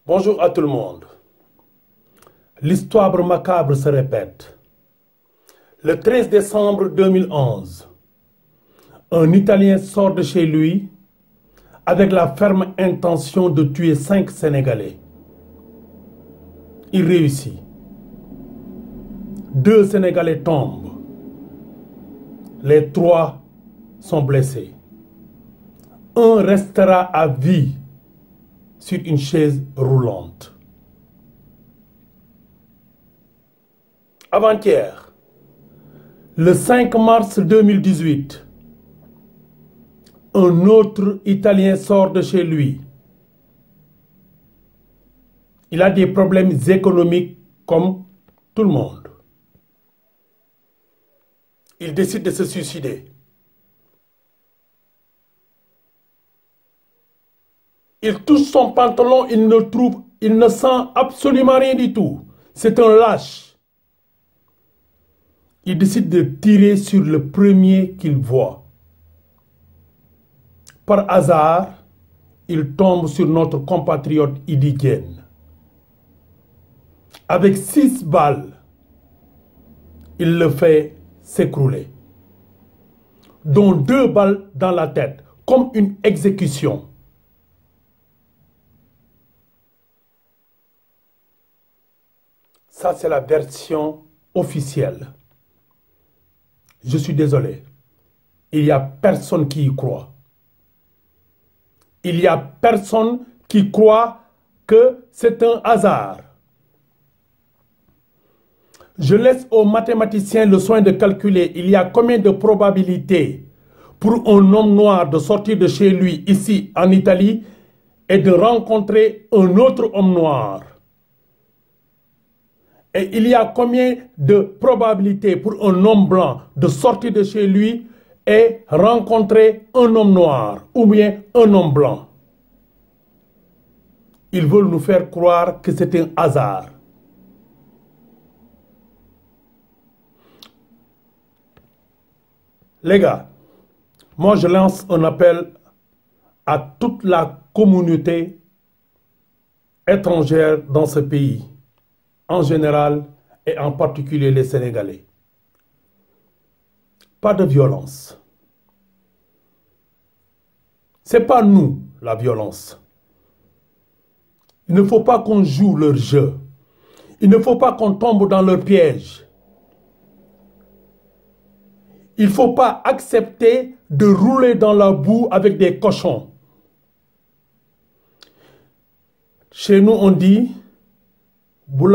Bonjour à tout le monde. L'histoire macabre se répète. Le 13 décembre 2011, un Italien sort de chez lui avec la ferme intention de tuer 5 Sénégalais. Il réussit. 2 Sénégalais tombent. Les 3 sont blessés. Un restera à vie sur une chaise roulante. Avant-hier, le 5 mars 2018, un autre Italien sort de chez lui. Il a des problèmes économiques comme tout le monde. Il décide de se suicider. Il touche son pantalon, il ne sent absolument rien du tout. C'est un lâche. Il décide de tirer sur le premier qu'il voit. Par hasard, il tombe sur notre compatriote Idigène. Avec 6 balles, il le fait s'écrouler, dont 2 balles dans la tête, comme une exécution. Ça, c'est la version officielle. Je suis désolé. Il n'y a personne qui y croit. Il n'y a personne qui croit que c'est un hasard. Je laisse aux mathématiciens le soin de calculer il y a combien de probabilités pour un homme noir de sortir de chez lui ici en Italie et de rencontrer un autre homme noir. Et il y a combien de probabilités pour un homme blanc de sortir de chez lui et rencontrer un homme noir ou bien un homme blanc. Ils veulent nous faire croire que c'est un hasard. Les gars, moi je lance un appel à toute la communauté étrangère dans ce pays, en général et en particulier les Sénégalais. Pas de violence. Ce n'est pas nous la violence. Il ne faut pas qu'on joue leur jeu. Il ne faut pas qu'on tombe dans leur piège. Il ne faut pas accepter de rouler dans la boue avec des cochons. Chez nous, on dit il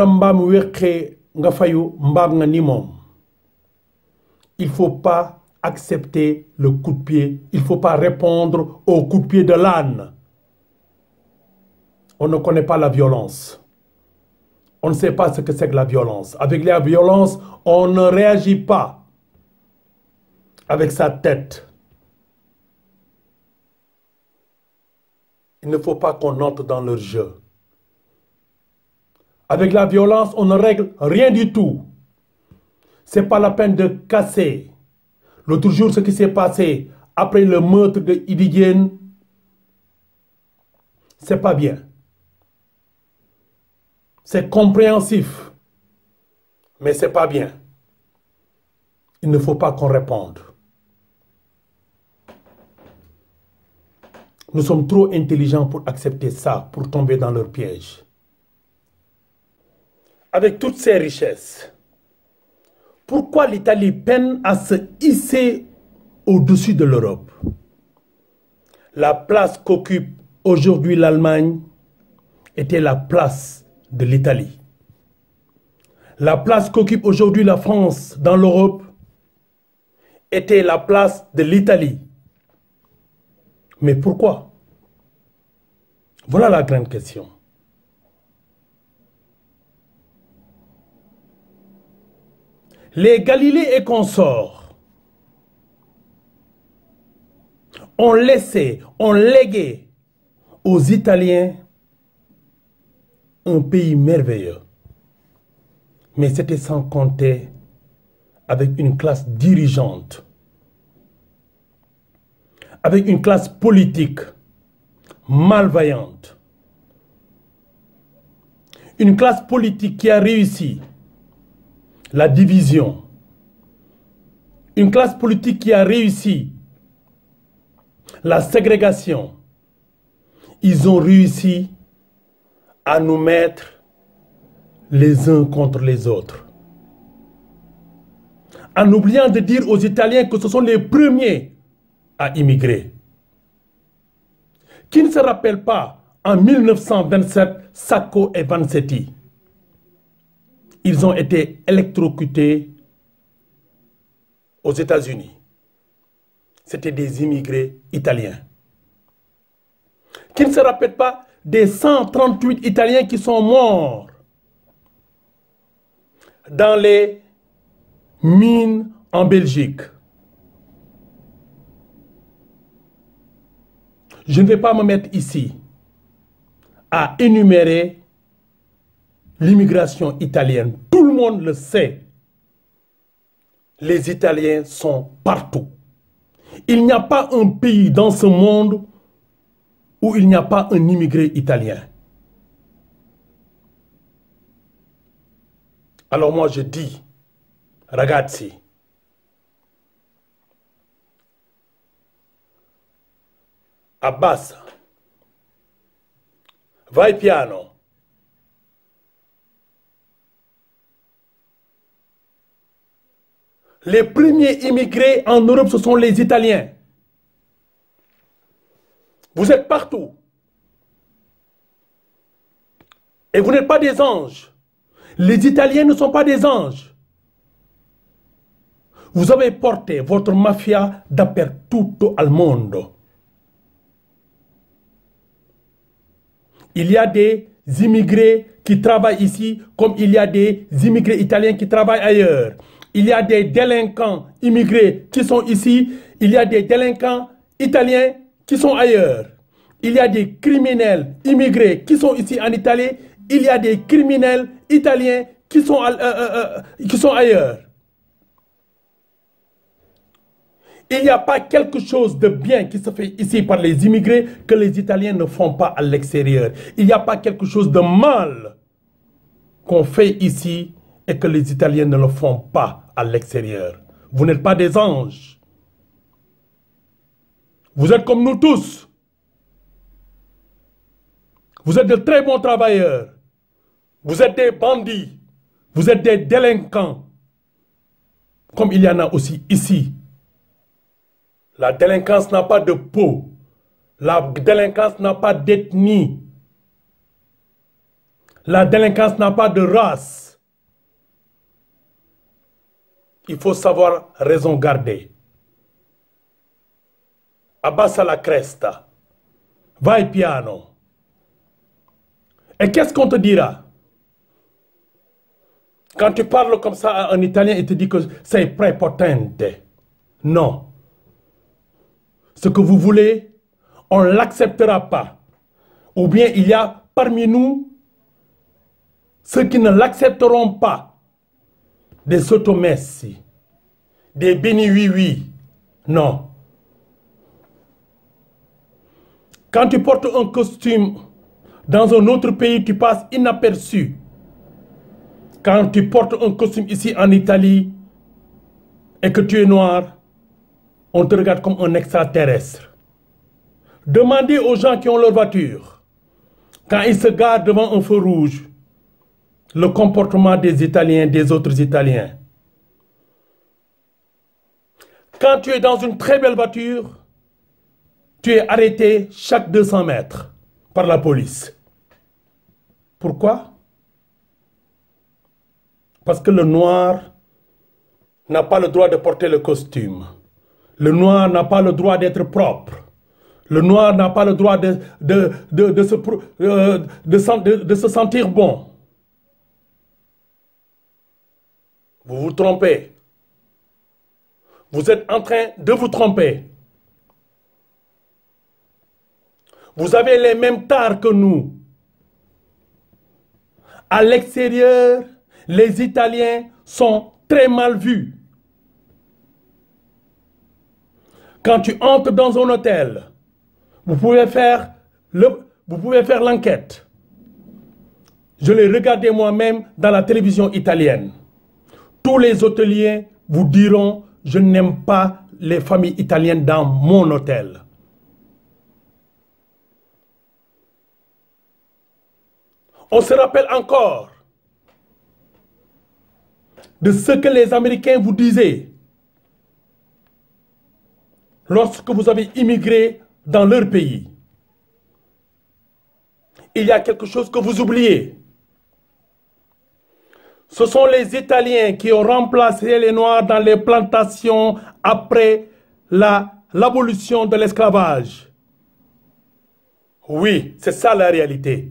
ne faut pas accepter le coup de pied. Il ne faut pas répondre au coup de pied de l'âne. On ne connaît pas la violence. On ne sait pas ce que c'est que la violence. Avec la violence, on ne réagit pas avec sa tête. Il ne faut pas qu'on entre dans leur jeu. Avec la violence, on ne règle rien du tout. Ce n'est pas la peine de casser. L'autre jour, ce qui s'est passé après le meurtre de Idigène, ce n'est pas bien. C'est compréhensif, mais ce n'est pas bien. Il ne faut pas qu'on réponde. Nous sommes trop intelligents pour accepter ça, pour tomber dans leur piège. Avec toutes ces richesses, pourquoi l'Italie peine à se hisser au-dessus de l'Europe? La place qu'occupe aujourd'hui l'Allemagne était la place de l'Italie. La place qu'occupe aujourd'hui la France dans l'Europe était la place de l'Italie. Mais pourquoi? Voilà la grande question. Les Galilées et consorts ont légué aux Italiens un pays merveilleux. Mais c'était sans compter avec une classe dirigeante, avec une classe politique malveillante, une classe politique qui a réussi la division, une classe politique qui a réussi la ségrégation. Ils ont réussi à nous mettre les uns contre les autres. En oubliant de dire aux Italiens que ce sont les premiers à immigrer. Qui ne se rappelle pas, en 1927, Sacco et Vanzetti, ils ont été électrocutés aux États-Unis. C'était des immigrés italiens. Qui ne se rappelle pas des 138 Italiens qui sont morts dans les mines en Belgique. Je ne vais pas me mettre ici à énumérer l'immigration italienne. Tout le monde le sait. Les Italiens sont partout. Il n'y a pas un pays dans ce monde où il n'y a pas un immigré italien. Alors moi je dis, ragazzi, abbassa, vai piano. Les premiers immigrés en Europe, ce sont les Italiens. Vous êtes partout. Et vous n'êtes pas des anges. Les Italiens ne sont pas des anges. Vous avez porté votre mafia dappertutto al mondo. Il y a des immigrés qui travaillent ici comme il y a des immigrés italiens qui travaillent ailleurs. Il y a des délinquants immigrés qui sont ici. Il y a des délinquants italiens qui sont ailleurs. Il y a des criminels immigrés qui sont ici en Italie. Il y a des criminels italiens qui sont ailleurs. Il n'y a pas quelque chose de bien qui se fait ici par les immigrés que les Italiens ne font pas à l'extérieur. Il n'y a pas quelque chose de mal qu'on fait ici et que les Italiens ne le font pas à l'extérieur. Vous n'êtes pas des anges. Vous êtes comme nous tous. Vous êtes de très bons travailleurs. Vous êtes des bandits. Vous êtes des délinquants. Comme il y en a aussi ici. La délinquance n'a pas de peau. La délinquance n'a pas d'ethnie. La délinquance n'a pas de race. Il faut savoir raison garder. Abbassa la cresta. Vai piano. Et qu'est-ce qu'on te dira? Quand tu parles comme ça à un Italien, il te dit que c'est prépotente. Non. Ce que vous voulez, on ne l'acceptera pas. Ou bien il y a parmi nous ceux qui ne l'accepteront pas. Des sottomessi, des béni oui-oui. Non. Quand tu portes un costume dans un autre pays, tu passes inaperçu. Quand tu portes un costume ici en Italie et que tu es noir, on te regarde comme un extraterrestre. Demandez aux gens qui ont leur voiture, quand ils se garent devant un feu rouge, le comportement des Italiens, des autres Italiens. Quand tu es dans une très belle voiture, tu es arrêté chaque 200 mètres par la police. Pourquoi? Parce que le noir n'a pas le droit de porter le costume. Le noir n'a pas le droit d'être propre. Le noir n'a pas le droit de se sentir bon. Vous vous trompez. Vous êtes en train de vous tromper. Vous avez les mêmes tares que nous. À l'extérieur, les Italiens sont très mal vus. Quand tu entres dans un hôtel, vous pouvez faire l'enquête. Je l'ai regardé moi-même dans la télévision italienne. Tous les hôteliers vous diront, je n'aime pas les familles italiennes dans mon hôtel. On se rappelle encore de ce que les Américains vous disaient lorsque vous avez immigré dans leur pays. Il y a quelque chose que vous oubliez. Ce sont les Italiens qui ont remplacé les Noirs dans les plantations après l'abolition de l'esclavage. Oui, c'est ça la réalité.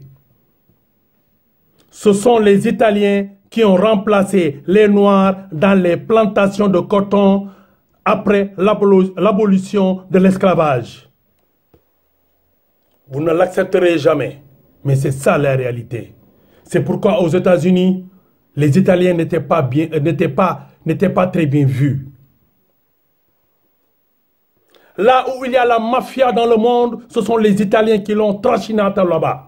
Ce sont les Italiens qui ont remplacé les Noirs dans les plantations de coton après l'abolition de l'esclavage. Vous ne l'accepterez jamais, mais c'est ça la réalité. C'est pourquoi aux États-Unis, les Italiens n'étaient pas très bien vus. Là où il y a la mafia dans le monde, ce sont les Italiens qui l'ont trascinato là-bas.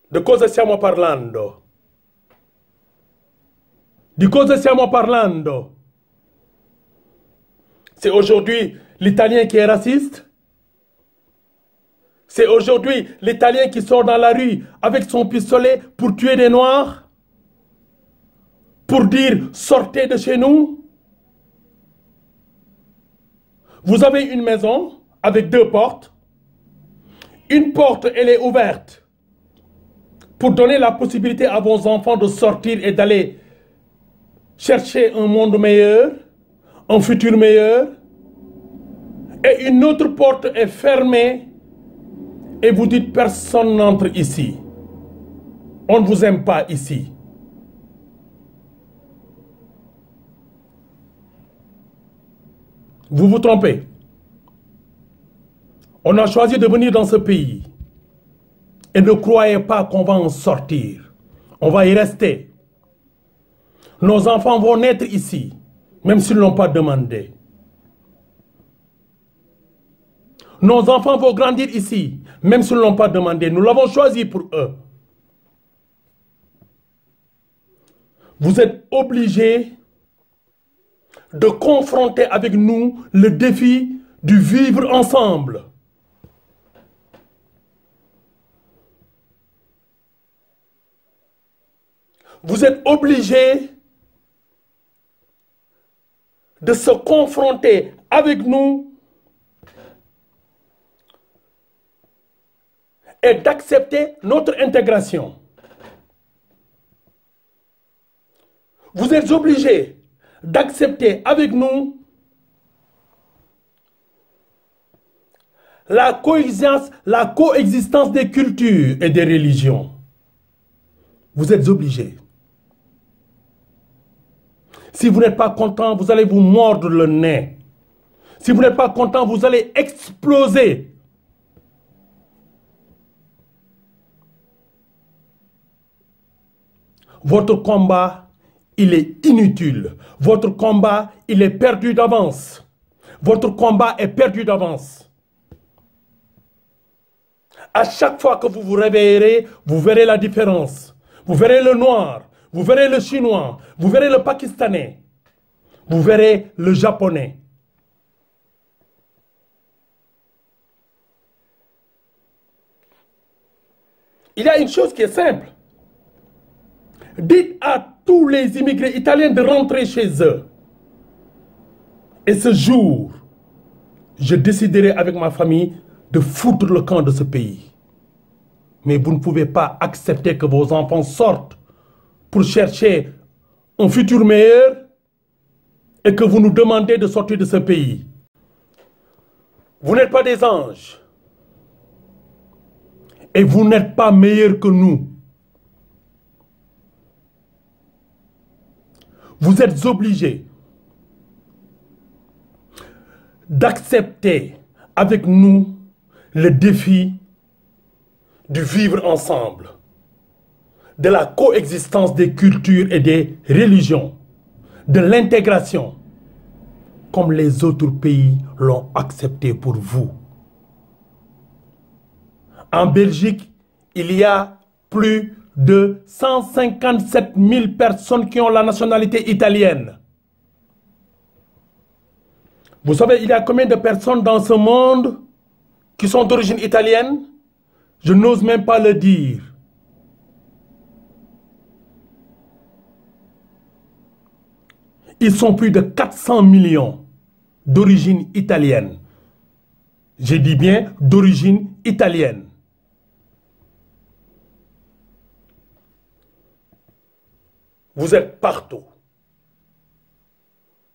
De cosa stiamo parlando? Di cosa stiamo parlando? C'est aujourd'hui l'Italien qui est raciste? C'est aujourd'hui l'Italien qui sort dans la rue avec son pistolet pour tuer des Noirs? Pour dire « sortez de chez nous ». Vous avez une maison avec 2 portes. Une porte, elle est ouverte pour donner la possibilité à vos enfants de sortir et d'aller chercher un monde meilleur, un futur meilleur. Et une autre porte est fermée et vous dites personne n'entre ici. On ne vous aime pas ici. Vous vous trompez. On a choisi de venir dans ce pays. Et ne croyez pas qu'on va en sortir. On va y rester. Nos enfants vont naître ici, même s'ils ne l'ont pas demandé. Nos enfants vont grandir ici, même s'ils ne l'ont pas demandé. Nous l'avons choisi pour eux. Vous êtes obligés de confronter avec nous le défi du vivre ensemble. Vous êtes obligés de se confronter avec nous et d'accepter notre intégration. Vous êtes obligés d'accepter avec nous la coexistence des cultures et des religions. Vous êtes obligés. Si vous n'êtes pas content, vous allez vous mordre le nez. Si vous n'êtes pas content, vous allez exploser. Votre combat, il est inutile. Votre combat, il est perdu d'avance. Votre combat est perdu d'avance. À chaque fois que vous vous réveillerez, vous verrez la différence. Vous verrez le noir, vous verrez le chinois, vous verrez le pakistanais, vous verrez le japonais. Il y a une chose qui est simple. Dites à tous les immigrés italiens de rentrer chez eux. Et ce jour, je déciderai avec ma famille de foutre le camp de ce pays. Mais vous ne pouvez pas accepter que vos enfants sortent pour chercher un futur meilleur et que vous nous demandez de sortir de ce pays. Vous n'êtes pas des anges. Et vous n'êtes pas meilleurs que nous. Vous êtes obligés d'accepter avec nous le défi du vivre ensemble, de la coexistence des cultures et des religions, de l'intégration, comme les autres pays l'ont accepté pour vous. En Belgique, il y a plus de 157 000 personnes qui ont la nationalité italienne. Vous savez, il y a combien de personnes dans ce monde qui sont d'origine italienne? Je n'ose même pas le dire. Ils sont plus de 400 millions d'origine italienne. Je dis bien d'origine italienne. Vous êtes partout.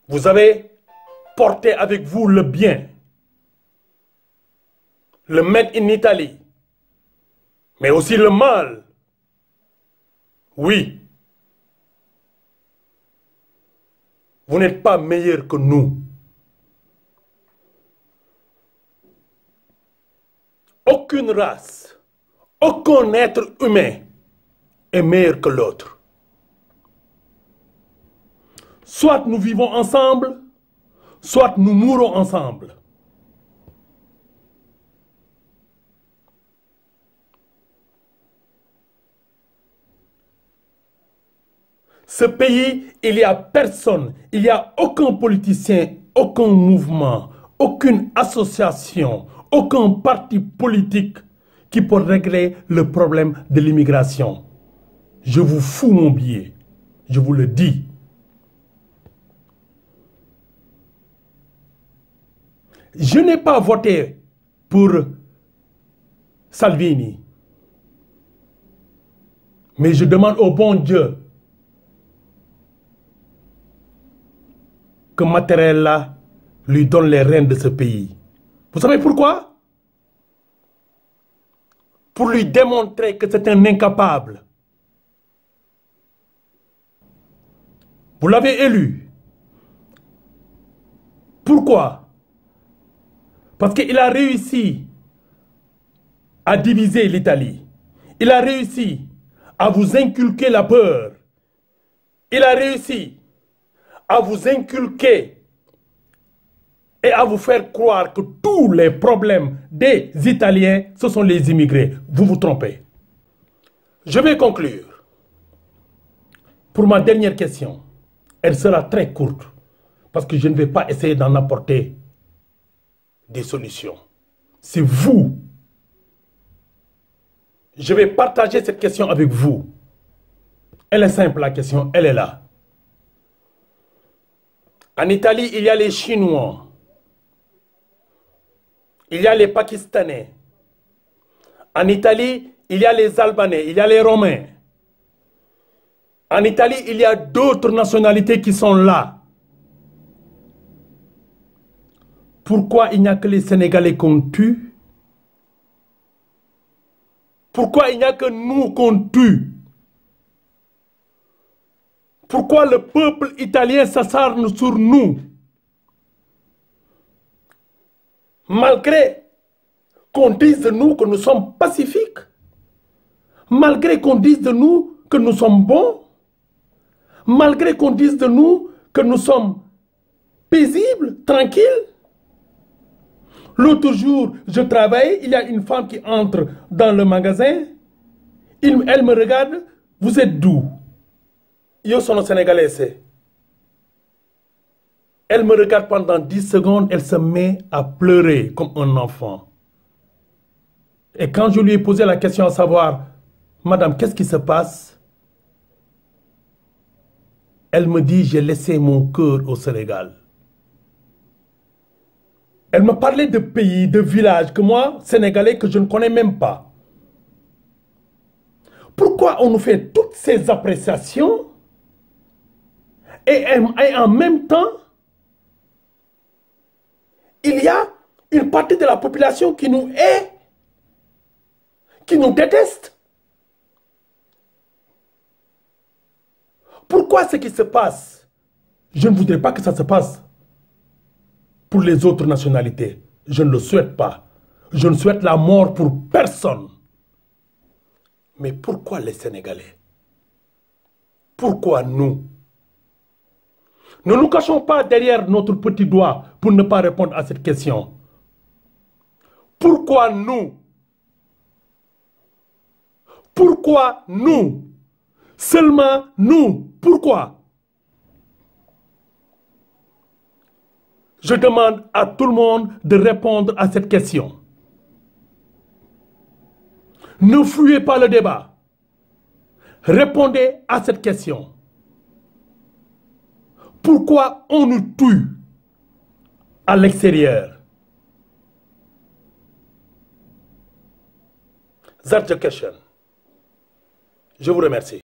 Vous avez porté avec vous le bien, le Made in Italy, mais aussi le mal. Oui. Vous n'êtes pas meilleur que nous. Aucune race, aucun être humain est meilleur que l'autre. Soit nous vivons ensemble, soit nous mourons ensemble. Ce pays, il n'y a personne, il n'y a aucun politicien, aucun mouvement, aucune association, aucun parti politique qui peut régler le problème de l'immigration. Je vous fous mon billet, je vous le dis. Je n'ai pas voté pour Salvini, mais je demande au bon Dieu que Mattarella lui donne les rênes de ce pays. Vous savez pourquoi? Pour lui démontrer que c'est un incapable. Vous l'avez élu. Pourquoi? Parce qu'il a réussi à diviser l'Italie. Il a réussi à vous inculquer la peur. Il a réussi à vous inculquer et à vous faire croire que tous les problèmes des Italiens, ce sont les immigrés. Vous vous trompez. Je vais conclure. Pour ma dernière question, elle sera très courte, parce que je ne vais pas essayer d'en apporter des solutions. C'est vous. Je vais partager cette question avec vous. Elle est simple, la question, elle est là. En Italie, il y a les Chinois. Il y a les Pakistanais. En Italie, il y a les Albanais, il y a les Romains. En Italie, il y a d'autres nationalités qui sont là. Pourquoi il n'y a que les Sénégalais qu'on tue? Pourquoi il n'y a que nous qu'on tue? Pourquoi le peuple italien s'acharne sur nous? Malgré qu'on dise de nous que nous sommes pacifiques, malgré qu'on dise de nous que nous sommes bons, malgré qu'on dise de nous que nous sommes paisibles, tranquilles. L'autre jour, je travaille, il y a une femme qui entre dans le magasin, elle me regarde, vous êtes d'où? Yo sono sénégalais. Elle me regarde pendant 10 secondes, elle se met à pleurer comme un enfant. Et quand je lui ai posé la question à savoir, Madame, qu'est-ce qui se passe? Elle me dit, j'ai laissé mon cœur au Sénégal. Elle me parlait de pays, de villages que moi, Sénégalais, que je ne connais même pas. Pourquoi on nous fait toutes ces appréciations et en même temps, il y a une partie de la population qui nous hait, qui nous déteste? Pourquoi ce qui se passe? Je ne voudrais pas que ça se passe pour les autres nationalités. Je ne le souhaite pas. Je ne souhaite la mort pour personne. Mais pourquoi les Sénégalais? Pourquoi nous? Ne nous cachons pas derrière notre petit doigt pour ne pas répondre à cette question. Pourquoi nous? Pourquoi nous? Seulement nous. Pourquoi? Je demande à tout le monde de répondre à cette question. Ne fuyez pas le débat. Répondez à cette question. Pourquoi on nous tue à l'extérieur? That's the question. Je vous remercie.